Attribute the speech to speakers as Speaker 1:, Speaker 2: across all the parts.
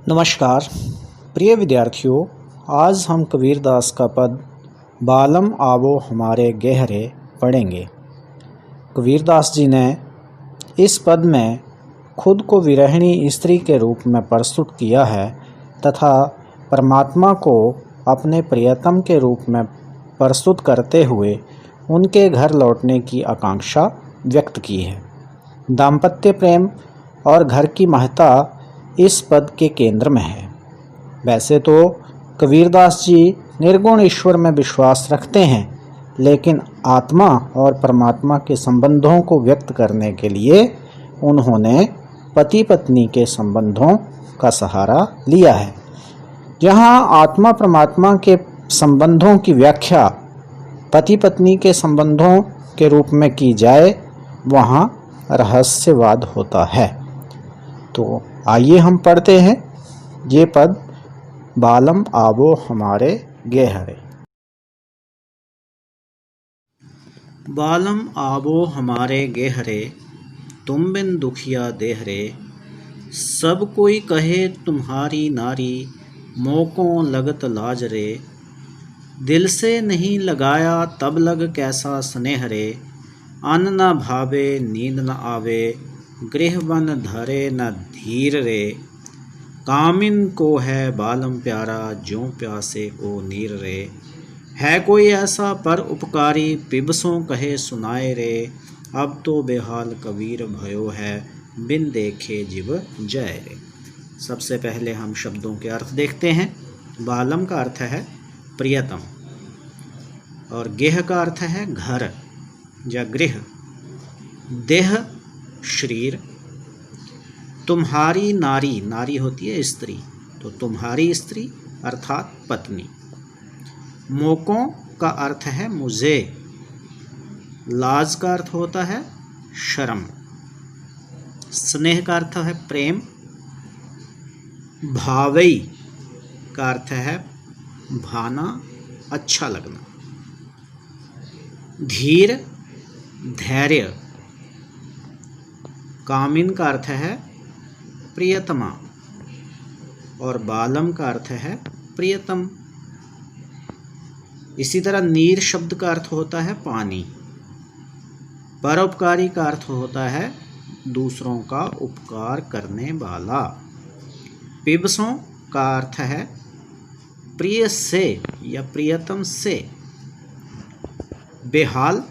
Speaker 1: नमस्कार प्रिय विद्यार्थियों, आज हम कबीरदास का पद बालम आवो हमारे गहरे पढ़ेंगे। कबीरदास जी ने इस पद में खुद को विरहिणी स्त्री के रूप में प्रस्तुत किया है तथा परमात्मा को अपने प्रियतम के रूप में प्रस्तुत करते हुए उनके घर लौटने की आकांक्षा व्यक्त की है। दाम्पत्य प्रेम और घर की महत्ता इस पद के केंद्र में है। वैसे तो कबीरदास जी निर्गुण ईश्वर में विश्वास रखते हैं, लेकिन आत्मा और परमात्मा के संबंधों को व्यक्त करने के लिए उन्होंने पति पत्नी के संबंधों का सहारा लिया है। जहाँ आत्मा परमात्मा के संबंधों की व्याख्या पति पत्नी के संबंधों के रूप में की जाए, वहाँ रहस्यवाद होता है। तो आइए हम पढ़ते हैं ये पद, बालम आवो हमारे गहरे। बालम आवो हमारे गहरे, तुम बिन दुखिया देहरे। सब कोई कहे तुम्हारी नारी, मोकों लगत लाज रे। दिल से नहीं लगाया तब लग कैसा स्नेह रे। अन्न न भावे नींद न आवे, गृह बन धरे न धीर रे। कामिन को है बालम प्यारा, ज्यों प्यासे को नीर रे। है कोई ऐसा पर उपकारी, पिबसों कहे सुनाए रे। अब तो बेहाल कबीर भयो है, बिन देखे जिव जय रे। सबसे पहले हम शब्दों के अर्थ देखते हैं। बालम का अर्थ है प्रियतम और गेह का अर्थ है घर या गृह, देह शरीर। तुम्हारी नारी, नारी होती है स्त्री, तो तुम्हारी स्त्री अर्थात पत्नी। मोकों का अर्थ है मुझे। लाज का अर्थ होता है शर्म। स्नेह का अर्थ है प्रेम। भावई का अर्थ है भाना, अच्छा लगना। धीर धैर्य। कामिन का अर्थ है प्रियतमा और बालम का अर्थ है प्रियतम। इसी तरह नीर शब्द का अर्थ होता है पानी। परोपकारी का अर्थ होता है दूसरों का उपकार करने वाला। पिबसों का अर्थ है प्रिय से या प्रियतम से। बेहाल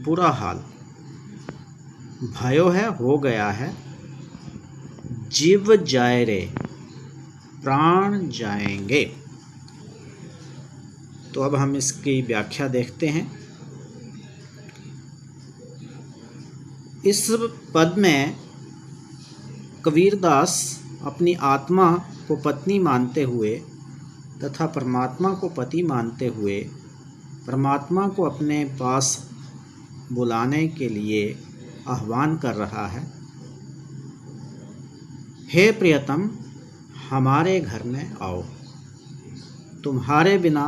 Speaker 1: बुरा हाल। भयो है हो गया है। जीव जाए रे, प्राण जाएंगे। तो अब हम इसकी व्याख्या देखते हैं। इस पद में कबीरदास अपनी आत्मा को पत्नी मानते हुए तथा परमात्मा को पति मानते हुए परमात्मा को अपने पास बुलाने के लिए आह्वान कर रहा है। हे प्रियतम, हमारे घर में आओ। तुम्हारे बिना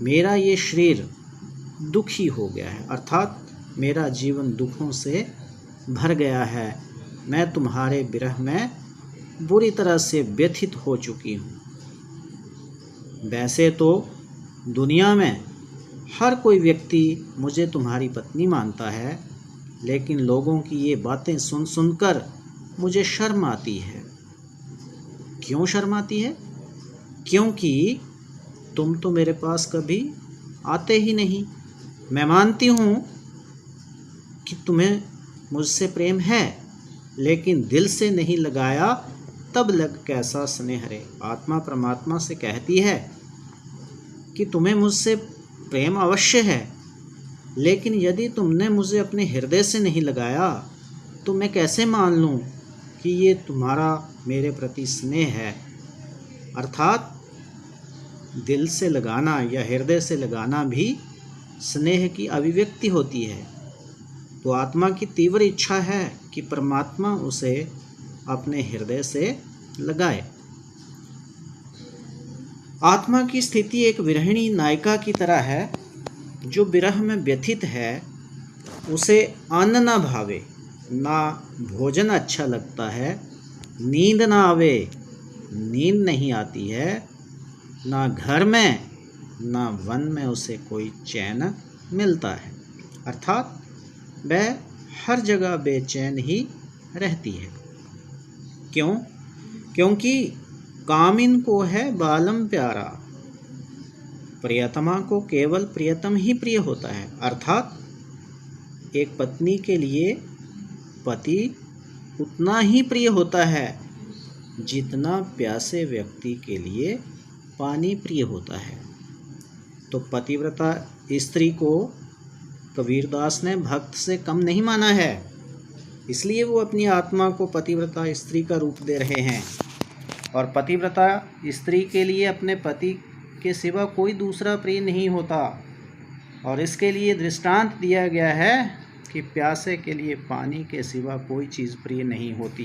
Speaker 1: मेरा ये शरीर दुखी हो गया है, अर्थात मेरा जीवन दुखों से भर गया है। मैं तुम्हारे विरह में बुरी तरह से व्यथित हो चुकी हूँ। वैसे तो दुनिया में हर कोई व्यक्ति मुझे तुम्हारी पत्नी मानता है, लेकिन लोगों की ये बातें सुन सुनकर मुझे शर्म आती है। क्यों शर्म आती है? क्योंकि तुम तो मेरे पास कभी आते ही नहीं। मैं मानती हूँ कि तुम्हें मुझसे प्रेम है, लेकिन दिल से नहीं लगाया तब लग कैसा स्नेह रे। आत्मा परमात्मा से कहती है कि तुम्हें मुझसे प्रेम अवश्य है, लेकिन यदि तुमने मुझे अपने हृदय से नहीं लगाया तो मैं कैसे मान लूँ कि ये तुम्हारा मेरे प्रति स्नेह है। अर्थात दिल से लगाना या हृदय से लगाना भी स्नेह की अभिव्यक्ति होती है। तो आत्मा की तीव्र इच्छा है कि परमात्मा उसे अपने हृदय से लगाए। आत्मा की स्थिति एक विरहिणी नायिका की तरह है जो विरह में व्यथित है। उसे अन्न न भावे, ना भोजन अच्छा लगता है, नींद ना आवे, नींद नहीं आती है, ना घर में ना वन में उसे कोई चैन मिलता है। अर्थात वह हर जगह बेचैन ही रहती है। क्यों? क्योंकि कामिन को है बालम प्यारा, प्रियतमा को केवल प्रियतम ही प्रिय होता है। अर्थात एक पत्नी के लिए पति उतना ही प्रिय होता है जितना प्यासे व्यक्ति के लिए पानी प्रिय होता है। तो पतिव्रता स्त्री को कबीरदास ने भक्त से कम नहीं माना है, इसलिए वो अपनी आत्मा को पतिव्रता स्त्री का रूप दे रहे हैं। और पतिव्रता स्त्री के लिए अपने पति के सिवा कोई दूसरा प्रिय नहीं होता। और इसके लिए दृष्टांत दिया गया है कि प्यासे के लिए पानी के सिवा कोई चीज़ प्रिय नहीं होती।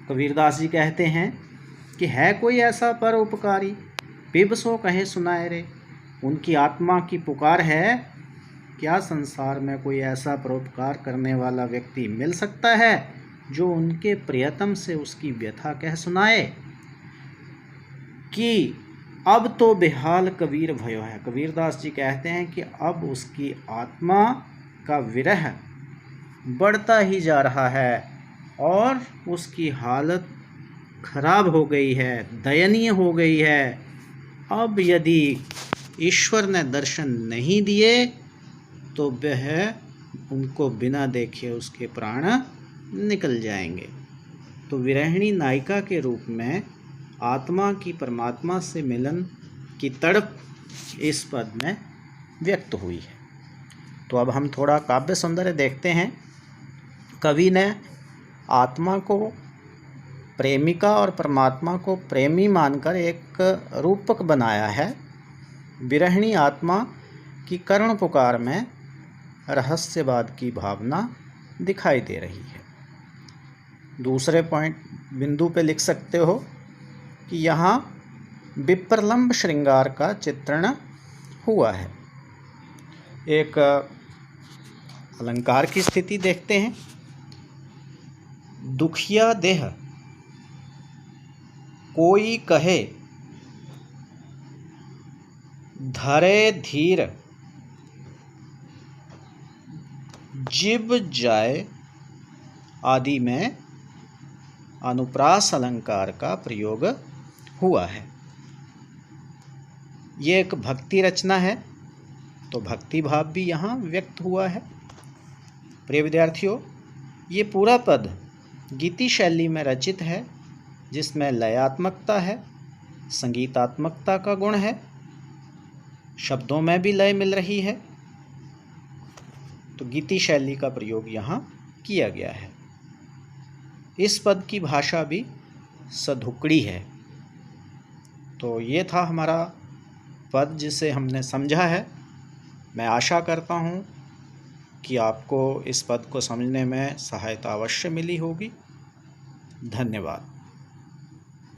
Speaker 1: कबीरदास जी कहते हैं कि है कोई ऐसा परोपकारी, पिब सो कहे सुनाए रे। उनकी आत्मा की पुकार है, क्या संसार में कोई ऐसा परोपकार करने वाला व्यक्ति मिल सकता है जो उनके प्रियतम से उसकी व्यथा कह सुनाए कि अब तो बेहाल कबीर भयो है। कबीरदास जी कहते हैं कि अब उसकी आत्मा का विरह बढ़ता ही जा रहा है और उसकी हालत खराब हो गई है, दयनीय हो गई है। अब यदि ईश्वर ने दर्शन नहीं दिए तो वह उनको बिना देखे उसके प्राण निकल जाएंगे। तो विरहिणी नायिका के रूप में आत्मा की परमात्मा से मिलन की तड़प इस पद में व्यक्त हुई है। तो अब हम थोड़ा काव्य सौंदर्य देखते हैं। कवि ने आत्मा को प्रेमिका और परमात्मा को प्रेमी मानकर एक रूपक बनाया है। विरहिणी आत्मा की करुण पुकार में रहस्यवाद की भावना दिखाई दे रही है। दूसरे बिंदु पे लिख सकते हो कि यहाँ विप्रलंब श्रृंगार का चित्रण हुआ है। एक अलंकार की स्थिति देखते हैं। दुखिया देह कोई कहे धरे धीर, जिब जाए आदि में अनुप्रास अलंकार का प्रयोग हुआ है। ये एक भक्ति रचना है, तो भक्ति भाव भी यहाँ व्यक्त हुआ है। प्रिय विद्यार्थियों, ये पूरा पद गीति शैली में रचित है, जिसमें लयात्मकता है, संगीतात्मकता का गुण है, शब्दों में भी लय मिल रही है। तो गीति शैली का प्रयोग यहाँ किया गया है। इस पद की भाषा भी सधुकड़ी है। तो ये था हमारा पद जिसे हमने समझा है। मैं आशा करता हूँ कि आपको इस पद को समझने में सहायता अवश्य मिली होगी। धन्यवाद।